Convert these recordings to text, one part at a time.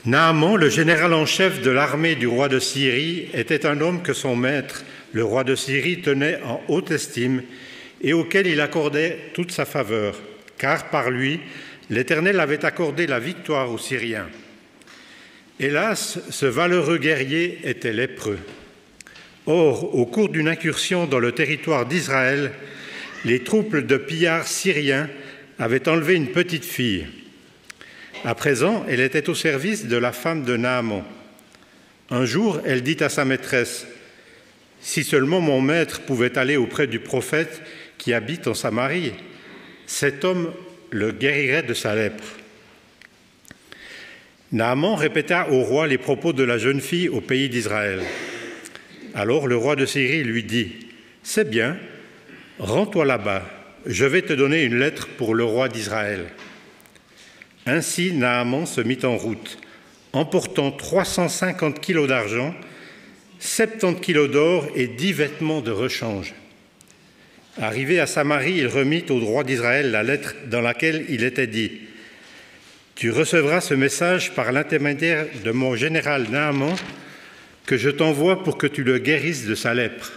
Naaman, le général en chef de l'armée du roi de Syrie, était un homme que son maître, le roi de Syrie, tenait en haute estime et auquel il accordait toute sa faveur, car par lui, l'Éternel avait accordé la victoire aux Syriens. Hélas, ce valeureux guerrier était lépreux. Or, au cours d'une incursion dans le territoire d'Israël, les troupes de pillards syriens avaient enlevé une petite fille. À présent, elle était au service de la femme de Naaman. Un jour, elle dit à sa maîtresse, « Si seulement mon maître pouvait aller auprès du prophète qui habite en Samarie, cet homme le guérirait de sa lèpre. » Naaman répéta au roi les propos de la jeune fille au pays d'Israël. Alors le roi de Syrie lui dit, « C'est bien, rends-toi là-bas, je vais te donner une lettre pour le roi d'Israël. » Ainsi, Naaman se mit en route, emportant 350 kilos d'argent, 70 kilos d'or et 10 vêtements de rechange. Arrivé à Samarie, il remit au roi d'Israël la lettre dans laquelle il était dit « Tu recevras ce message par l'intermédiaire de mon général Naaman que je t'envoie pour que tu le guérisses de sa lèpre. »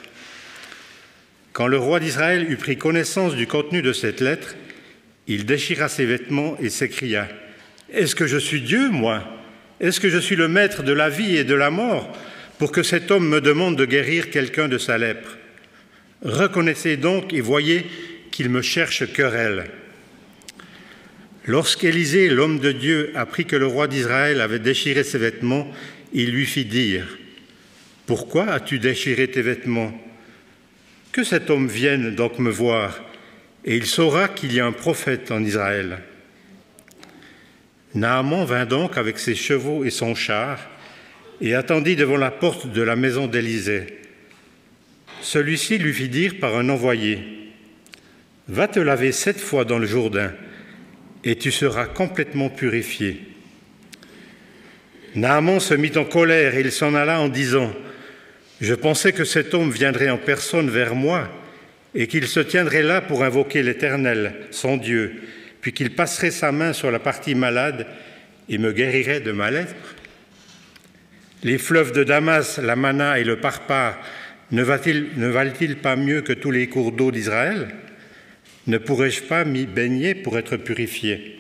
Quand le roi d'Israël eut pris connaissance du contenu de cette lettre, il déchira ses vêtements et s'écria « Est-ce que je suis Dieu, moi? Est-ce que je suis le maître de la vie et de la mort pour que cet homme me demande de guérir quelqu'un de sa lèpre? Reconnaissez donc et voyez qu'il me cherche querelle. » Lorsqu'Élisée, l'homme de Dieu, apprit que le roi d'Israël avait déchiré ses vêtements, il lui fit dire « Pourquoi as-tu déchiré tes vêtements? Que cet homme vienne donc me voir, et il saura qu'il y a un prophète en Israël. » Naaman vint donc avec ses chevaux et son char et attendit devant la porte de la maison d'Élisée. Celui-ci lui fit dire par un envoyé, « Va te laver 7 fois dans le Jourdain, et tu seras complètement purifié. » Naaman se mit en colère et il s'en alla en disant, « Je pensais que cet homme viendrait en personne vers moi, et qu'il se tiendrait là pour invoquer l'Éternel, son Dieu, puis qu'il passerait sa main sur la partie malade et me guérirait de ma lèpre. Les fleuves de Damas, la Mana et le Parpar ne valent-ils pas mieux que tous les cours d'eau d'Israël? Ne pourrais-je pas m'y baigner pour être purifié? »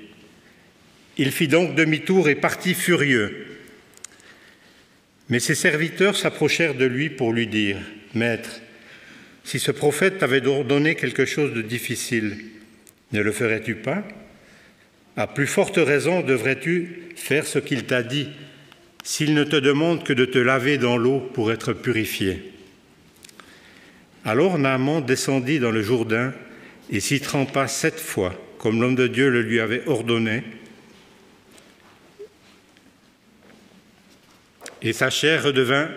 Il fit donc demi-tour et partit furieux. Mais ses serviteurs s'approchèrent de lui pour lui dire, « Maître, si ce prophète t'avait ordonné quelque chose de difficile, ne le ferais-tu pas? À plus forte raison devrais-tu faire ce qu'il t'a dit, s'il ne te demande que de te laver dans l'eau pour être purifié. » Alors Naaman descendit dans le Jourdain et s'y trempa 7 fois, comme l'homme de Dieu le lui avait ordonné, et sa chair redevint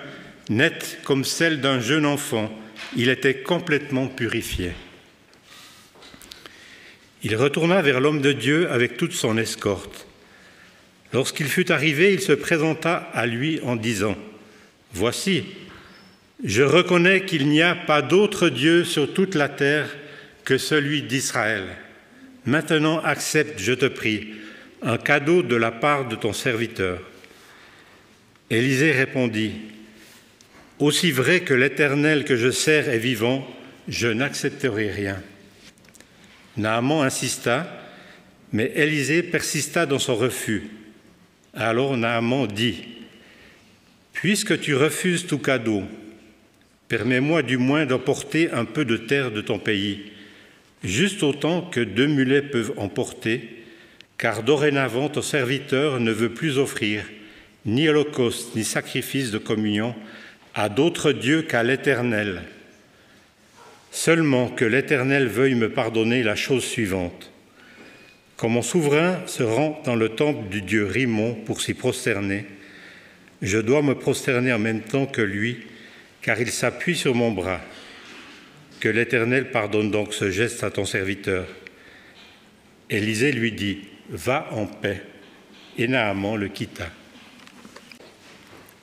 nette comme celle d'un jeune enfant. Il était complètement purifié. Il retourna vers l'homme de Dieu avec toute son escorte. Lorsqu'il fut arrivé, il se présenta à lui en disant, « Voici, je reconnais qu'il n'y a pas d'autre Dieu sur toute la terre que celui d'Israël. Maintenant accepte, je te prie, un cadeau de la part de ton serviteur. » Élisée répondit, « Aussi vrai que l'Éternel que je sers est vivant, je n'accepterai rien. » Naaman insista, mais Élisée persista dans son refus. Alors Naaman dit, « Puisque tu refuses tout cadeau, permets-moi du moins d'emporter un peu de terre de ton pays, juste autant que 2 mulets peuvent emporter, car dorénavant ton serviteur ne veut plus offrir ni holocauste ni sacrifice de communion à d'autres dieux qu'à l'Éternel. Seulement que l'Éternel veuille me pardonner la chose suivante. Quand mon souverain se rend dans le temple du dieu Rimmon pour s'y prosterner, Je dois me prosterner en même temps que lui, car il s'appuie sur mon bras. Que l'Éternel pardonne donc ce geste à ton serviteur. » Élisée lui dit, « Va en paix. » Et Naaman le quitta.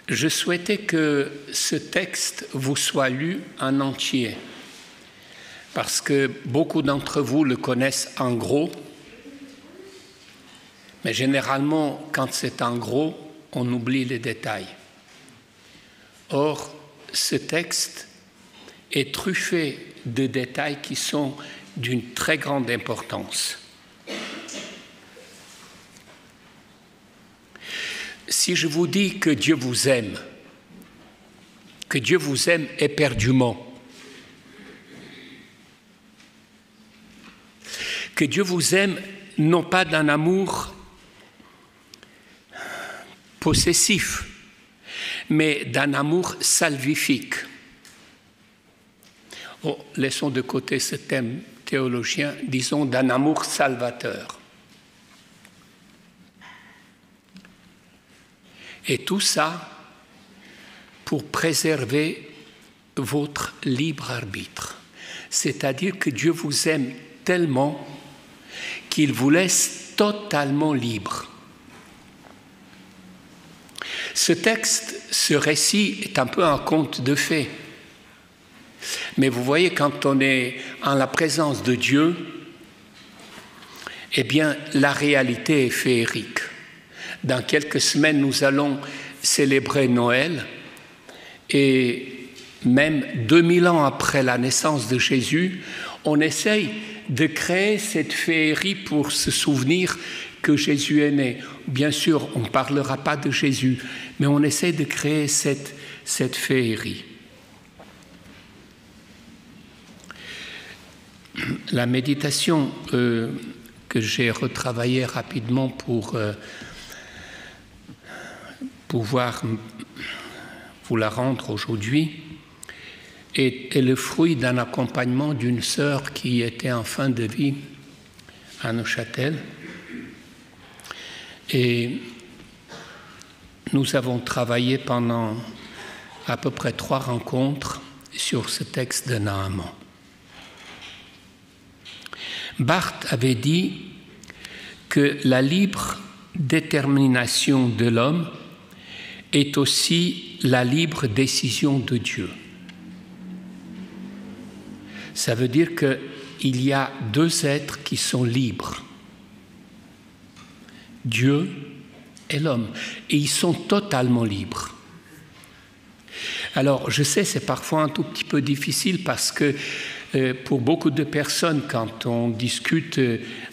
Je souhaitais que ce texte vous soit lu en entier, parce que beaucoup d'entre vous le connaissent en gros, mais généralement, quand c'est en gros, on oublie les détails. Or, ce texte est truffé de détails qui sont d'une très grande importance. Si je vous dis que Dieu vous aime éperdument, que Dieu vous aime non pas d'un amour possessif, mais d'un amour salvifique. Oh, laissons de côté ce thème théologien, disons d'un amour salvateur. Et tout ça pour préserver votre libre arbitre. C'est-à-dire que Dieu vous aime tellement qu'il vous laisse totalement libre. Ce texte, ce récit est un peu un conte de fées. Mais vous voyez, quand on est en la présence de Dieu, eh bien, la réalité est féerique. Dans quelques semaines, nous allons célébrer Noël et même 2000 ans après la naissance de Jésus, on essaye de créer cette féerie pour se souvenir que Jésus est né. Bien sûr, on ne parlera pas de Jésus, mais on essaie de créer cette féerie. La méditation que j'ai retravaillée rapidement pour pouvoir vous la rendre aujourd'hui est le fruit d'un accompagnement d'une sœur qui était en fin de vie à Neuchâtel. Et nous avons travaillé pendant à peu près 3 rencontres sur ce texte de Naaman. Barth avait dit que la libre détermination de l'homme est aussi la libre décision de Dieu. Ça veut dire qu'il y a 2 êtres qui sont libres, Dieu et l'homme, et ils sont totalement libres. Alors, je sais, c'est parfois un tout petit peu difficile parce que pour beaucoup de personnes, quand on discute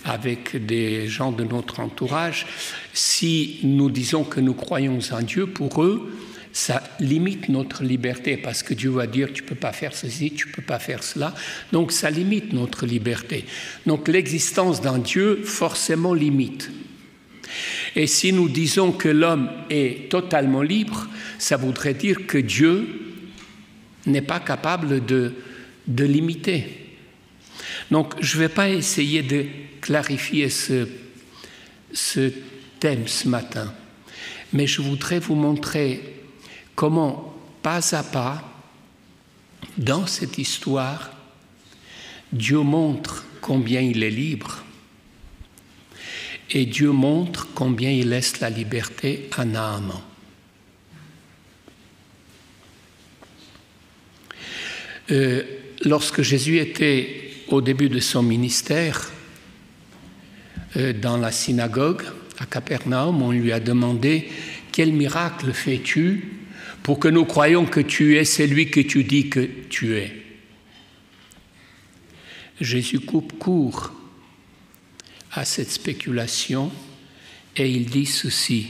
avec des gens de notre entourage, si nous disons que nous croyons en Dieu, pour eux, ça limite notre liberté parce que Dieu va dire tu ne peux pas faire ceci, tu ne peux pas faire cela. Donc ça limite notre liberté. Donc l'existence d'un Dieu forcément limite. Et si nous disons que l'homme est totalement libre, ça voudrait dire que Dieu n'est pas capable de limiter. Donc je ne vais pas essayer de clarifier ce thème ce matin, mais je voudrais vous montrer comment, pas à pas, dans cette histoire, Dieu montre combien il est libre et Dieu montre combien il laisse la liberté à Naaman. Lorsque Jésus était au début de son ministère, dans la synagogue à Capernaum, on lui a demandé « Quel miracle fais-tu pour que nous croyions que tu es celui que tu dis que tu es ?» Jésus coupe court à cette spéculation et il dit ceci: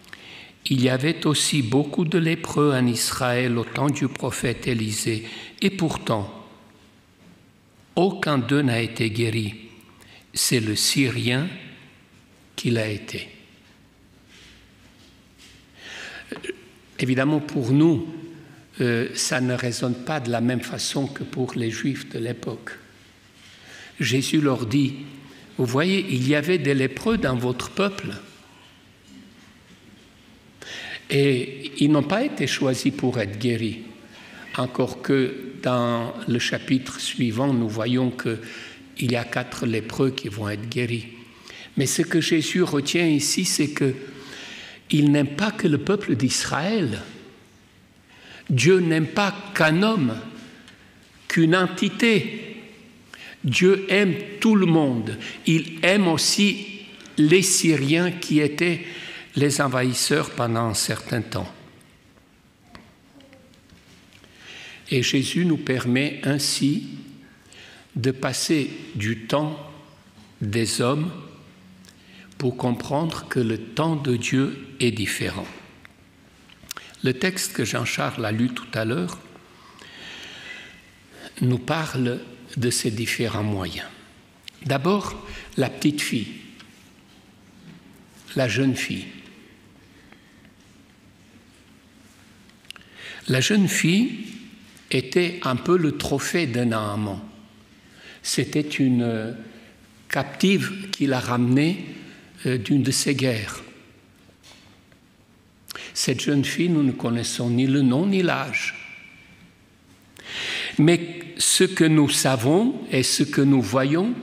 « Il y avait aussi beaucoup de lépreux en Israël au temps du prophète Élisée, et pourtant, aucun d'eux n'a été guéri. C'est le Syrien qui l'a été. » Évidemment, pour nous, ça ne résonne pas de la même façon que pour les Juifs de l'époque. Jésus leur dit, « Vous voyez, il y avait des lépreux dans votre peuple. Et ils n'ont pas été choisis pour être guéris. Encore que dans le chapitre suivant, nous voyons qu'il y a 4 lépreux qui vont être guéris. Mais ce que Jésus retient ici, c'est qu'il n'aime pas que le peuple d'Israël. Dieu n'aime pas qu'un homme, qu'une entité. Dieu aime tout le monde. Il aime aussi les Syriens qui étaient les envahisseurs pendant un certain temps. Et Jésus nous permet ainsi de passer du temps des hommes pour comprendre que le temps de Dieu est différent. Le texte que Jean-Charles a lu tout à l'heure nous parle de ces différents moyens. D'abord, la petite fille, la jeune fille. La jeune fille était un peu le trophée de Naaman. C'était une captive qu'il a ramenée d'une de ses guerres. Cette jeune fille, nous ne connaissons ni le nom ni l'âge. Mais ce que nous savons et ce que nous voyons,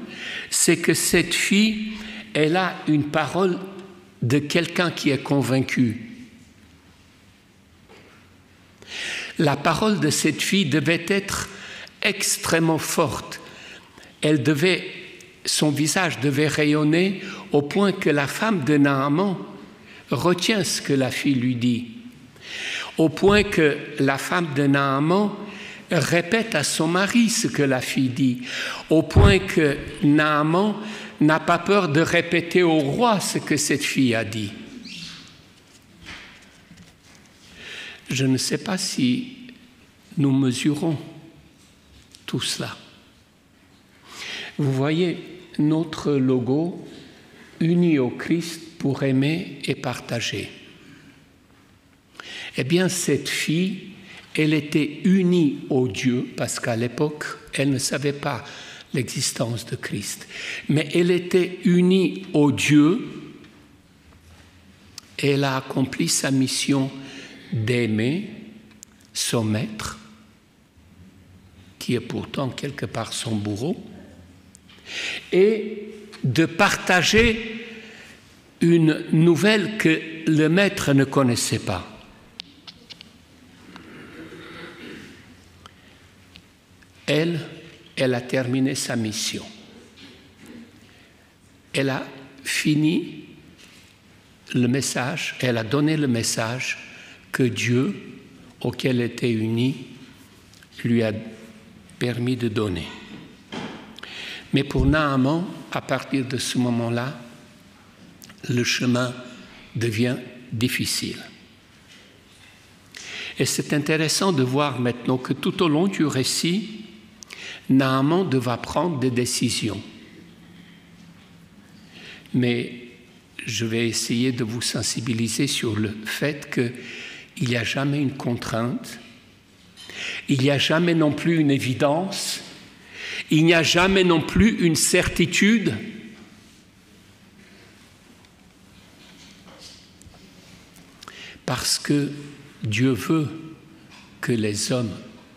c'est que cette fille, elle a une parole de quelqu'un qui est convaincu. La parole de cette fille devait être extrêmement forte. Son visage devait rayonner au point que la femme de Naaman retient ce que la fille lui dit. Au point que la femme de Naaman répète à son mari ce que la fille dit. Au point que Naaman n'a pas peur de répéter au roi ce que cette fille a dit. Je ne sais pas si nous mesurons tout cela. Vous voyez notre logo, unis au Christ pour aimer et partager. Eh bien, cette fille, elle était unie au Dieu, parce qu'à l'époque, elle ne savait pas l'existence de Christ. Mais elle était unie au Dieu et elle a accompli sa mission d'aimer son maître, qui est pourtant quelque part son bourreau, et de partager une nouvelle que le maître ne connaissait pas. Elle a terminé sa mission. Elle a fini le message, elle a donné le message que Dieu, auquel elle était unie, lui a permis de donner. Mais pour Naaman, à partir de ce moment-là, le chemin devient difficile. Et c'est intéressant de voir maintenant que tout au long du récit, Naaman devra prendre des décisions. Mais je vais essayer de vous sensibiliser sur le fait qu'il n'y a jamais une contrainte, il n'y a jamais non plus une évidence, il n'y a jamais non plus une certitude. Parce que Dieu veut que les hommes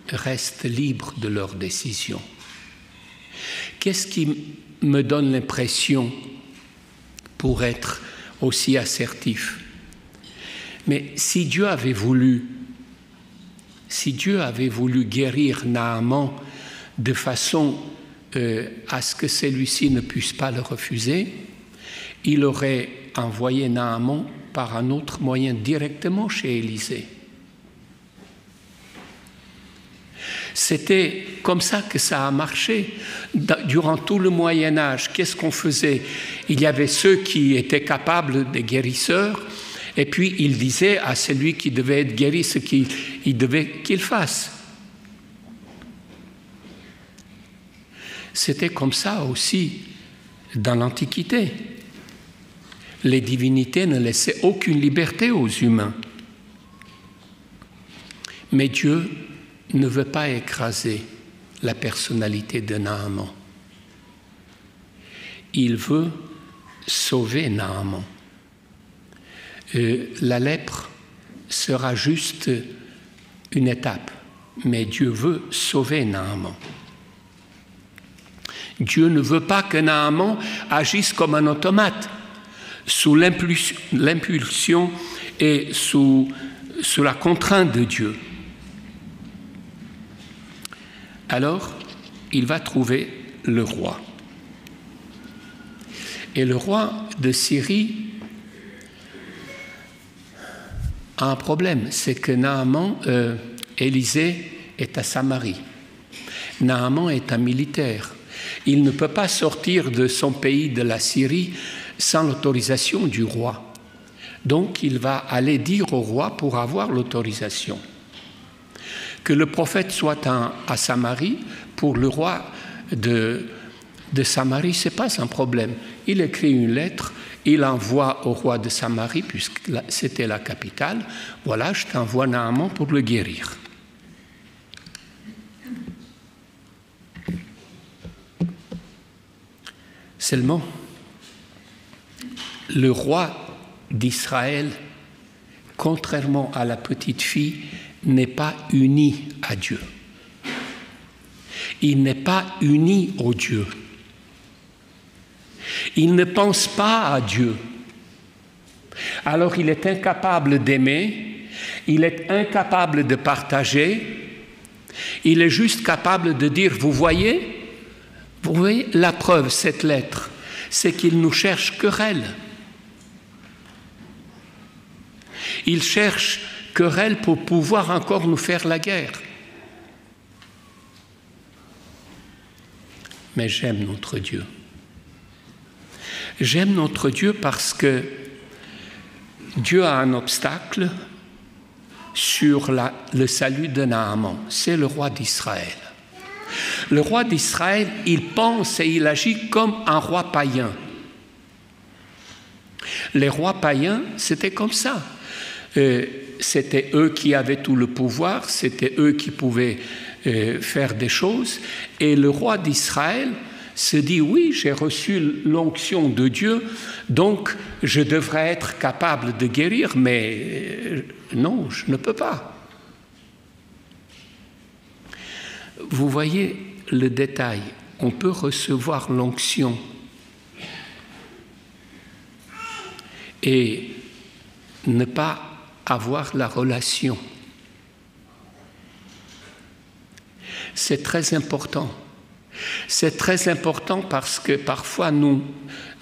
restent libres de leurs décisions. Qu'est-ce qui me donne l'impression pour être aussi assertif? Mais si Dieu avait voulu guérir Naaman de façon à ce que celui-ci ne puisse pas le refuser, il aurait envoyé Naaman par un autre moyen directement chez Élisée. C'était comme ça que ça a marché. Durant tout le Moyen-Âge, qu'est-ce qu'on faisait? Il y avait ceux qui étaient capables, des guérisseurs, et puis ils disaient à celui qui devait être guéri ce qu'il devait qu'il fasse. C'était comme ça aussi dans l'Antiquité. Les divinités ne laissaient aucune liberté aux humains. Mais Dieu ne veut pas écraser la personnalité de Naaman. Il veut sauver Naaman. La lèpre, sera juste une étape, mais Dieu veut sauver Naaman. Dieu ne veut pas que Naaman agisse comme un automate, sous l'impulsion et sous la contrainte de Dieu. Alors, il va trouver le roi. Et le roi de Syrie a un problème, c'est que Élisée est à Samarie. Naaman est un militaire. Il ne peut pas sortir de son pays, de la Syrie, sans l'autorisation du roi. Donc, il va aller dire au roi pour avoir l'autorisation. Que le prophète soit à Samarie, pour le roi de Samarie, ce n'est pas un problème. Il écrit une lettre, il envoie au roi de Samarie, puisque c'était la capitale, voilà, je t'envoie Naaman pour le guérir. Seulement, le roi d'Israël, contrairement à la petite fille, n'est pas uni à Dieu. Il n'est pas uni au Dieu. Il ne pense pas à Dieu. Alors il est incapable d'aimer, il est incapable de partager, il est juste capable de dire, vous voyez la preuve, cette lettre, c'est qu'il nous cherche querelle. Il cherche querelle pour pouvoir encore nous faire la guerre. Mais j'aime notre Dieu. J'aime notre Dieu parce que Dieu a un obstacle sur le salut de Naaman. C'est le roi d'Israël. Le roi d'Israël, il pense et il agit comme un roi païen. Les rois païens, c'était comme ça. C'était eux qui avaient tout le pouvoir, c'était eux qui pouvaient faire des choses. Et le roi d'Israël se dit, oui, j'ai reçu l'onction de Dieu, donc je devrais être capable de guérir, mais non, je ne peux pas. Vous voyez le détail, on peut recevoir l'onction et ne pas avoir la relation. C'est très important. C'est très important parce que parfois nous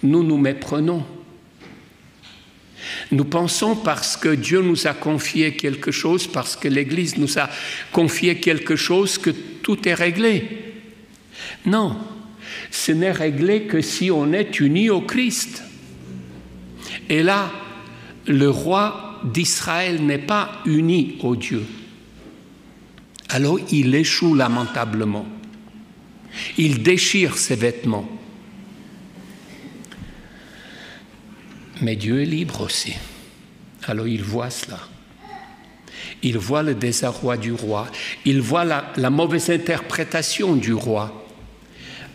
méprenons. Nous pensons parce que Dieu nous a confié quelque chose, parce que l'Église nous a confié quelque chose, que tout est réglé. Non, ce n'est réglé que si on est unis au Christ. Et là, le roi d'Israël n'est pas uni au Dieu. Alors il échoue lamentablement. Il déchire ses vêtements. Mais Dieu est libre aussi. Alors il voit cela. Il voit le désarroi du roi. Il voit la mauvaise interprétation du roi.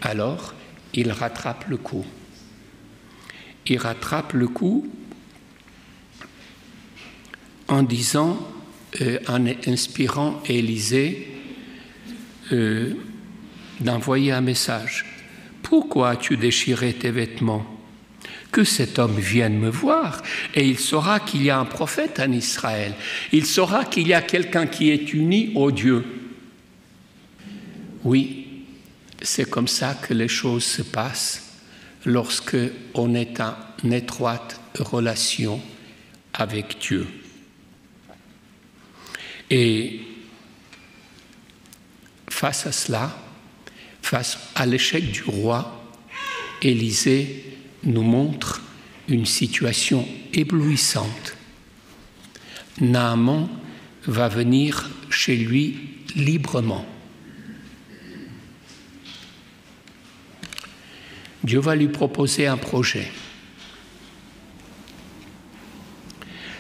Alors, il rattrape le coup. Il rattrape le coup en disant, en inspirant Élisée, d'envoyer un message. Pourquoi as-tu déchiré tes vêtements? Que cet homme vienne me voir et il saura qu'il y a un prophète en Israël. Il saura qu'il y a quelqu'un qui est uni au Dieu. Oui, c'est comme ça que les choses se passent lorsque on est en étroite relation avec Dieu. Et face à cela, face à l'échec du roi, Élisée nous montre une situation éblouissante. Naaman va venir chez lui librement. Dieu va lui proposer un projet.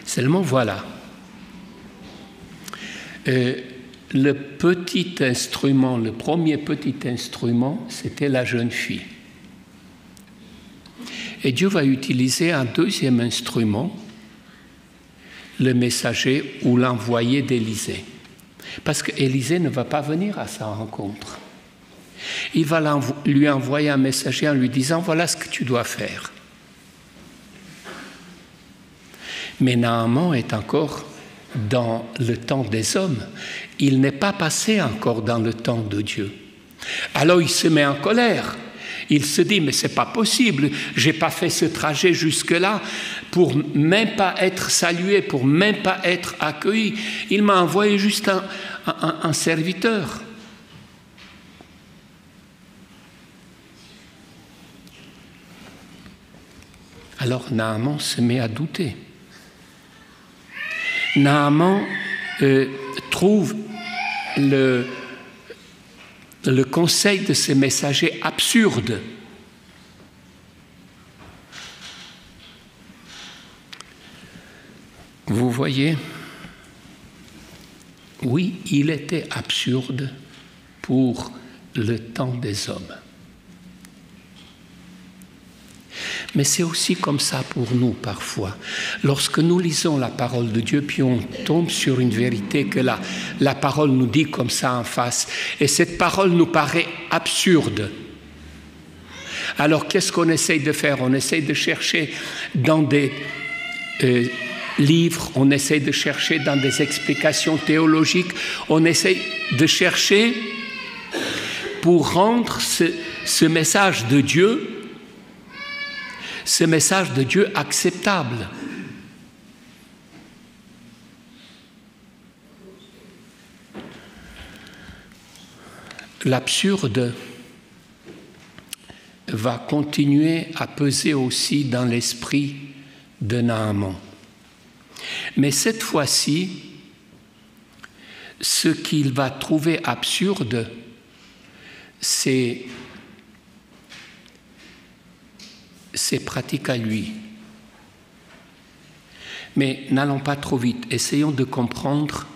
Seulement voilà, le petit instrument, le premier petit instrument, c'était la jeune fille. Et Dieu va utiliser un deuxième instrument le messager ou l'envoyé d'Élisée. Parce qu'Élisée ne va pas venir à sa rencontre. Il va lui envoyer un messager en lui disant « Voilà ce que tu dois faire ». Mais Naaman est encore dans le temps des hommes. Il n'est pas passé encore dans le temps de Dieu. Alors il se met en colère. Il se dit, mais ce n'est pas possible, je n'ai pas fait ce trajet jusque-là pour même pas être salué, pour même pas être accueilli. Il m'a envoyé juste un serviteur. Alors Naaman se met à douter. Naaman trouve le conseil de ces messagers absurde. Vous voyez, oui, il était absurde pour le temps des hommes. Mais c'est aussi comme ça pour nous parfois. Lorsque nous lisons la parole de Dieu, puis on tombe sur une vérité que la parole nous dit comme ça en face, et cette parole nous paraît absurde. Alors qu'est-ce qu'on essaye de faire? On essaye de chercher dans des livres, on essaye de chercher dans des explications théologiques, on essaye de chercher pour rendre ce message de Dieu, ce message de Dieu acceptable. L'absurde va continuer à peser aussi dans l'esprit de Naaman. Mais cette fois-ci, ce qu'il va trouver absurde, c'est pratique à lui. Mais n'allons pas trop vite, essayons de comprendre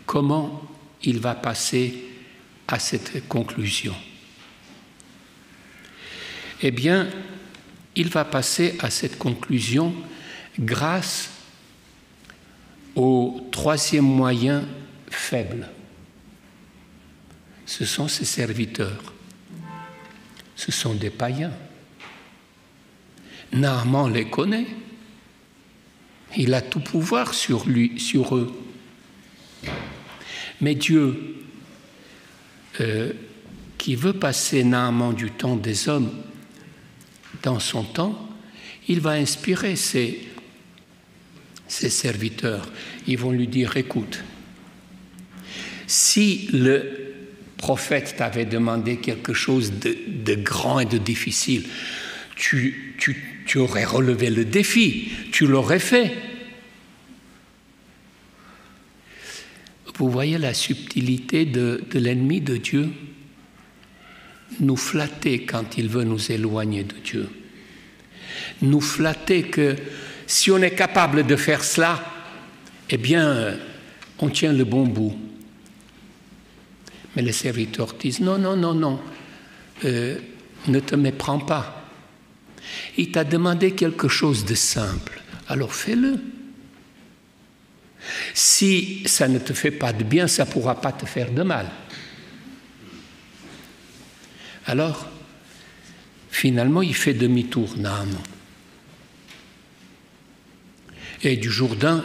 comment il va passer à cette conclusion. Eh bien, il va passer à cette conclusion grâce au troisième moyen faible. Ce sont ses serviteurs. Ce sont des païens. Naaman les connaît. Il a tout pouvoir sur eux. Mais Dieu, qui veut passer Naaman du temps des hommes dans son temps, il va inspirer ses serviteurs. Ils vont lui dire, écoute, si le prophète t'avait demandé quelque chose de grand et de difficile, tu aurais relevé le défi, tu l'aurais fait. Vous voyez la subtilité de l'ennemi de Dieu? Nous flatter quand il veut nous éloigner de Dieu. Nous flatter que si on est capable de faire cela, eh bien, on tient le bon bout. Mais les serviteurs disent, non, ne te méprends pas. Il t'a demandé quelque chose de simple, alors fais-le. Si ça ne te fait pas de bien, ça ne pourra pas te faire de mal. Alors, finalement, il fait demi-tour, Naaman. Et du Jourdain,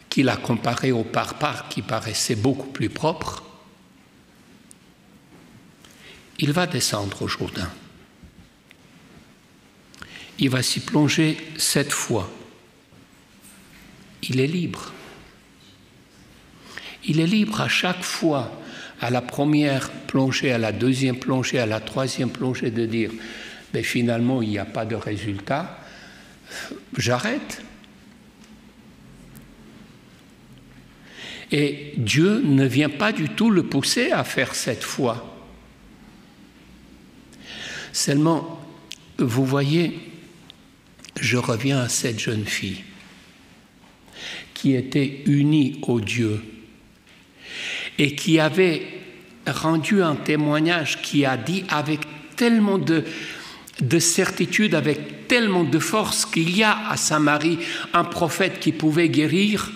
qu'il a comparé au Parpar, qui paraissait beaucoup plus propre, il va descendre au Jourdain. Il va s'y plonger 7 fois. Il est libre. Il est libre à chaque fois, à la première plongée, à la deuxième plongée, à la troisième plongée, de dire « mais finalement, il n'y a pas de résultat, j'arrête ». Et Dieu ne vient pas du tout le pousser à faire 7 fois. Seulement, vous voyez, je reviens à cette jeune fille qui était unie au Dieu et qui avait rendu un témoignage, qui a dit avec tellement de certitude, avec tellement de force qu'il y a à Samarie un prophète qui pouvait guérir,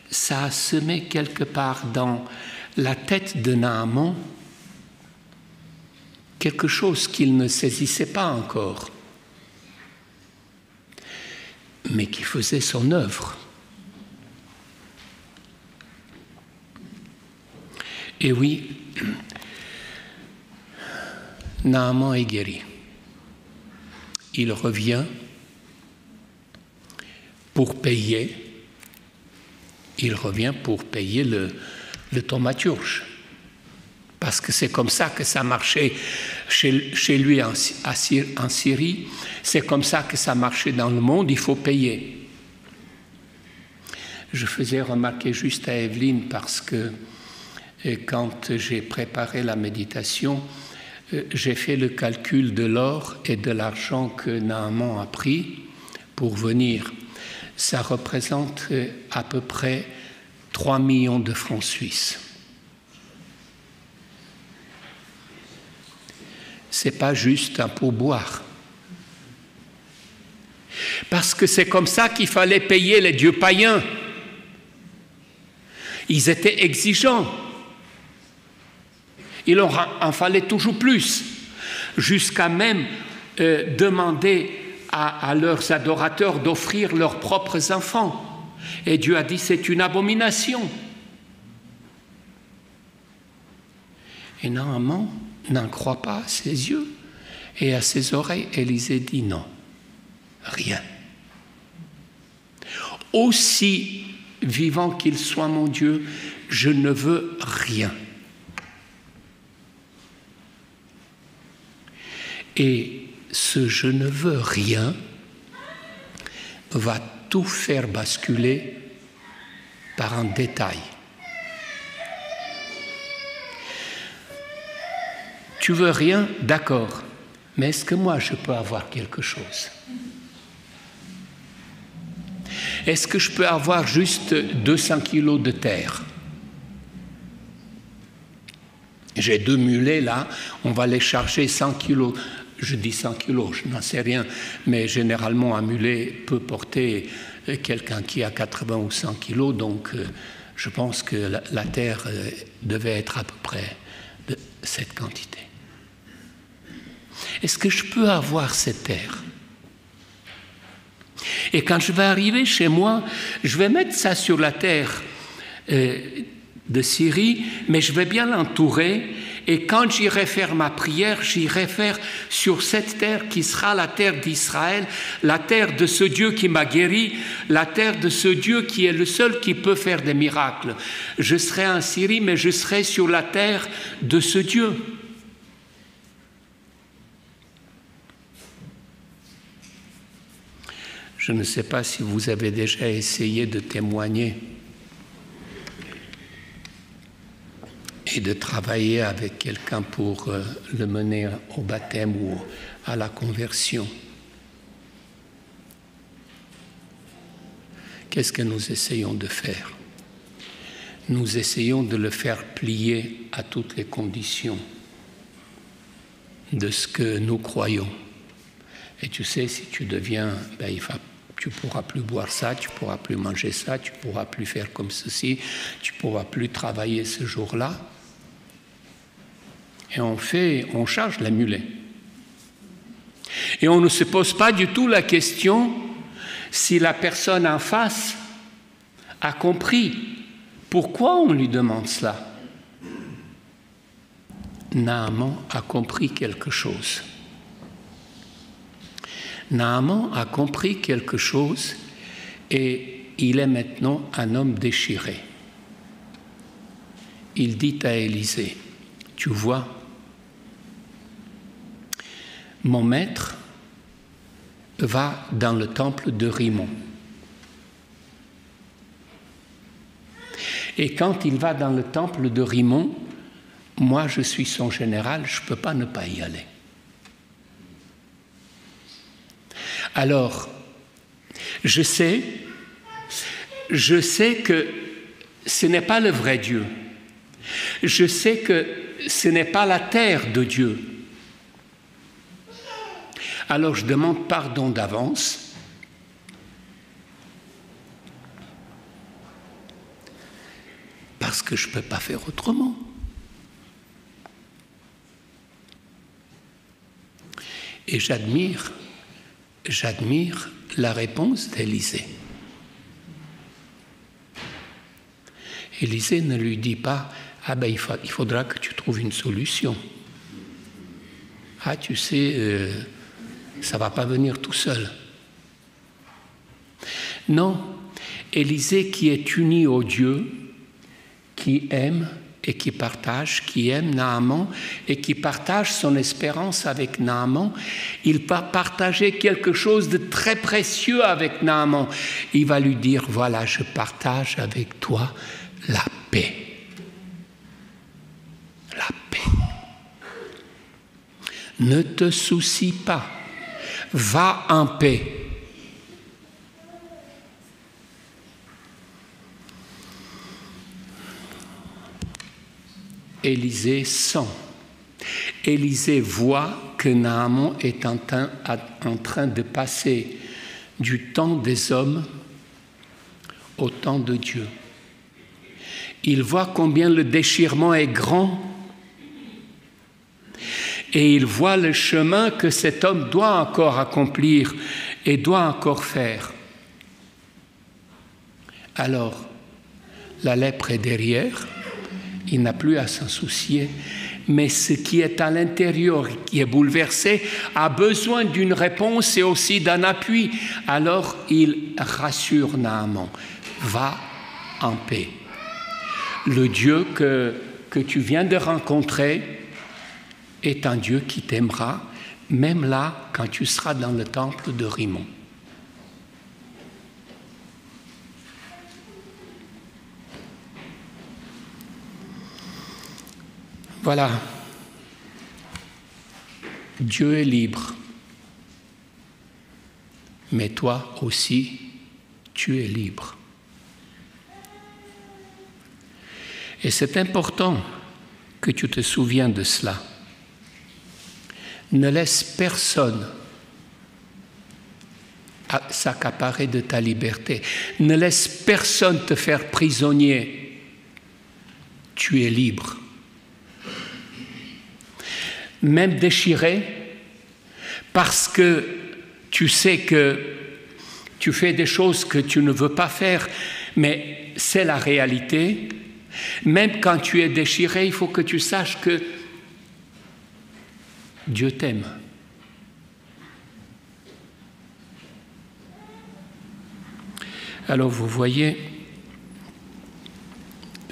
ça a semé quelque part dans la tête de Naaman quelque chose qu'il ne saisissait pas encore, mais qui faisait son œuvre. Et oui, Naaman est guéri. Il revient pour payer. Il revient pour payer le thaumaturge. Parce que c'est comme ça que ça marchait chez lui en Syrie. C'est comme ça que ça marchait dans le monde. Il faut payer. Je faisais remarquer juste à Evelyne parce que quand j'ai préparé la méditation, j'ai fait le calcul de l'or et de l'argent que Naaman a pris pour venir. Ça représente à peu près 3 millions de francs suisses. Ce n'est pas juste un pourboire. Parce que c'est comme ça qu'il fallait payer les dieux païens. Ils étaient exigeants. Il en fallait toujours plus, jusqu'à même demander à leurs adorateurs d'offrir leurs propres enfants. Et Dieu a dit, c'est une abomination. Et Naaman n'en croit pas à ses yeux et à ses oreilles. Élisée dit non, rien. Aussi vivant qu'il soit mon Dieu, je ne veux rien. Et ce « je ne veux rien » va tout faire basculer par un détail. Tu veux rien, d'accord, mais est-ce que moi je peux avoir quelque chose? Est-ce que je peux avoir juste 200 kilos de terre? J'ai 2 mulets là, on va les charger 100 kilos. Je dis 100 kilos, je n'en sais rien, mais généralement un mulet peut porter quelqu'un qui a 80 ou 100 kilos, donc je pense que la terre devait être à peu près de cette quantité. Est-ce que je peux avoir cette terre? Et quand je vais arriver chez moi, je vais mettre ça sur la terre de Syrie, mais je vais bien l'entourer. Et quand j'irai faire ma prière, j'irai faire sur cette terre qui sera la terre d'Israël, la terre de ce Dieu qui m'a guéri, la terre de ce Dieu qui est le seul qui peut faire des miracles. Je serai en Syrie, mais je serai sur la terre de ce Dieu. Je ne sais pas si vous avez déjà essayé de témoigner et de travailler avec quelqu'un pour le mener au baptême ou à la conversion. Qu'est-ce que nous essayons de faire? Nous essayons de le faire plier à toutes les conditions de ce que nous croyons. Et tu sais, si tu deviens, tu ne pourras plus boire ça, tu ne pourras plus manger ça, tu ne pourras plus faire comme ceci, tu ne pourras plus travailler ce jour-là. Et on charge la mulet. Et on ne se pose pas du tout la question si la personne en face a compris pourquoi on lui demande cela. Naaman a compris quelque chose. Naaman a compris quelque chose et il est maintenant un homme déchiré. Il dit à Élisée, tu vois, mon maître va dans le temple de Rimmon. Et quand il va dans le temple de Rimmon, moi je suis son général, je ne peux pas ne pas y aller. Alors, je sais que ce n'est pas le vrai Dieu. Je sais que ce n'est pas la terre de Dieu. alors je demande pardon d'avance. Parce que je ne peux pas faire autrement. Et j'admire la réponse d'Élisée. Élisée ne lui dit pas « Ah ben il faudra que tu trouves une solution. Ah tu sais, ça ne va pas venir tout seul. » Non, Élisée qui est uni au Dieu, qui aime et qui aime Naaman et qui partage son espérance avec Naaman, il va partager quelque chose de très précieux avec Naaman. Il va lui dire, voilà, je partage avec toi la paix. La paix. Ne te soucie pas, va en paix. Élisée sent. Élisée voit que Naaman est en train de passer du temps des hommes au temps de Dieu. Il voit combien le déchirement est grand et il voit le chemin que cet homme doit encore accomplir et doit encore faire. Alors, la lèpre est derrière. Il n'a plus à s'en soucier, mais ce qui est à l'intérieur, qui est bouleversé, a besoin d'une réponse et aussi d'un appui. Alors il rassure Naaman, va en paix. Le Dieu que tu viens de rencontrer est un Dieu qui t'aimera, même là, quand tu seras dans le temple de Rimmon. Voilà, Dieu est libre, mais toi aussi, tu es libre. Et c'est important que tu te souviennes de cela. Ne laisse personne s'accaparer de ta liberté. Ne laisse personne te faire prisonnier. Tu es libre. Même déchiré, parce que tu sais que tu fais des choses que tu ne veux pas faire, mais c'est la réalité. Même quand tu es déchiré, il faut que tu saches que Dieu t'aime. Alors vous voyez,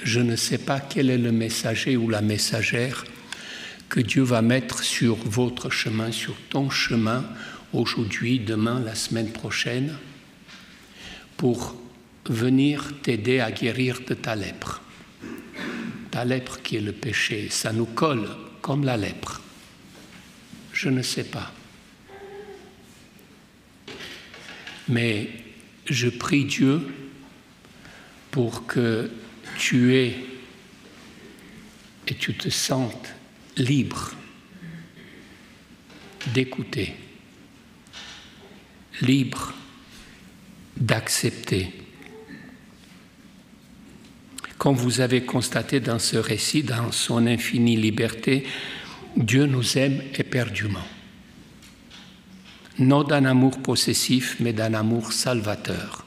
je ne sais pas quel est le messager ou la messagère que Dieu va mettre sur votre chemin, sur ton chemin, aujourd'hui, demain, la semaine prochaine, pour venir t'aider à guérir de ta lèpre. Ta lèpre qui est le péché, ça nous colle comme la lèpre. Je ne sais pas. Mais je prie Dieu pour que tu aies et tu te sentes libre d'écouter, libre d'accepter. Comme vous avez constaté dans ce récit, dans son infinie liberté, Dieu nous aime éperdument. Non d'un amour possessif, mais d'un amour salvateur.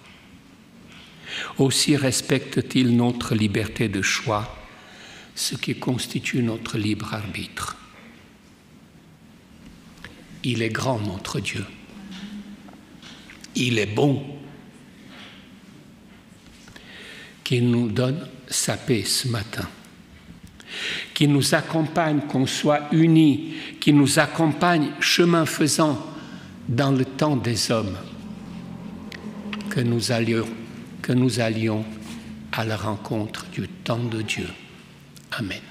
Aussi respecte-t-il notre liberté de choix, ce qui constitue notre libre arbitre. Il est grand, notre Dieu. Il est bon. Qu'il nous donne sa paix ce matin. Qu'il nous accompagne, qu'on soit unis, qu'il nous accompagne chemin faisant dans le temps des hommes. Que nous allions à la rencontre du temps de Dieu. Amen.